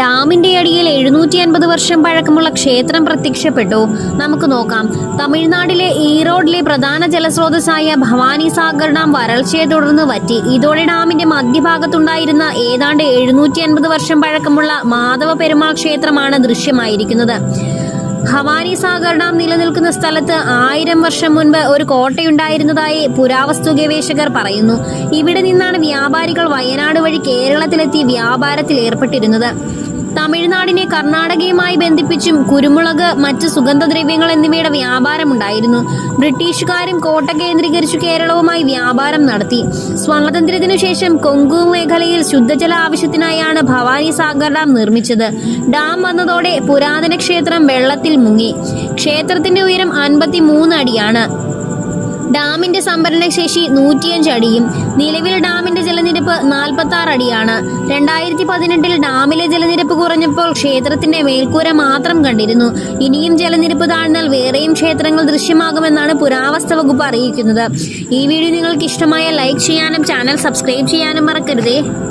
ഡാമിന്റെ അടിയിൽ 750 വർഷം പഴക്കമുള്ള ക്ഷേത്രം പ്രത്യക്ഷപ്പെട്ടു. നമുക്ക് നോക്കാം. തമിഴ്നാട്ടിലെ ഈറോഡിലെ പ്രധാന ജലസ്രോതസ്സായ ഭവാനി സാഗർ ഡാം വരൾച്ചയെ തുടർന്ന് വറ്റി. ഇതോടെ ഡാമിന്റെ മധ്യഭാഗത്തുണ്ടായിരുന്ന ഏതാണ്ട് 750 വർഷം പഴക്കമുള്ള മാധവ പെരുമാൾ ക്ഷേത്രമാണ് ദൃശ്യമായിരിക്കുന്നത്. ഭവാനി സാഗർ ഡാം നിലനിൽക്കുന്ന സ്ഥലത്ത് 1000 വർഷം മുൻപ് ഒരു കോട്ടയുണ്ടായിരുന്നതായി പുരാവസ്തു ഗവേഷകർ പറയുന്നു. ഇവിടെ നിന്നാണ് വ്യാപാരികൾ വയനാട് വഴി കേരളത്തിലെത്തി വ്യാപാരത്തിൽ ഏർപ്പെട്ടിരുന്നത്. തമിഴ്നാടിനെ കർണാടകയുമായി ബന്ധിപ്പിച്ചും കുരുമുളക്, മറ്റ് സുഗന്ധദ്രവ്യങ്ങൾ എന്നിവയുടെ വ്യാപാരമുണ്ടായിരുന്നു. ബ്രിട്ടീഷുകാരും കോട്ട കേന്ദ്രീകരിച്ചു കേരളവുമായി വ്യാപാരം നടത്തി. സ്വാതന്ത്ര്യത്തിനു ശേഷം കൊങ്കു മേഖലയിൽ ശുദ്ധജല ആവശ്യത്തിനായാണ് ഭവാനി സാഗർ ഡാം നിർമ്മിച്ചത്. ഡാം വന്നതോടെ പുരാതന ക്ഷേത്രം വെള്ളത്തിൽ മുങ്ങി. ക്ഷേത്രത്തിന്റെ ഉയരം 53 അടിയാണ്. ഡാമിന്റെ സംഭരണശേഷി 105 അടിയും. നിലവിൽ ഡാമിന്റെ ജലനിരപ്പ് 46 അടിയാണ്. 2018-ൽ ഡാമിലെ ജലനിരപ്പ് കുറഞ്ഞപ്പോൾ ക്ഷേത്രത്തിന്റെ മേൽക്കൂര മാത്രം കണ്ടിരുന്നു. ഇനിയും ജലനിരപ്പ് താഴ്ന്നാൽ വേറെയും ക്ഷേത്രങ്ങൾ ദൃശ്യമാകുമെന്നാണ് പുരാവസ്തു വകുപ്പ് അറിയിക്കുന്നത്. ഈ വീഡിയോ നിങ്ങൾക്ക് ഇഷ്ടമായ ലൈക്ക് ചെയ്യാനും ചാനൽ സബ്സ്ക്രൈബ് ചെയ്യാനും മറക്കരുതേ.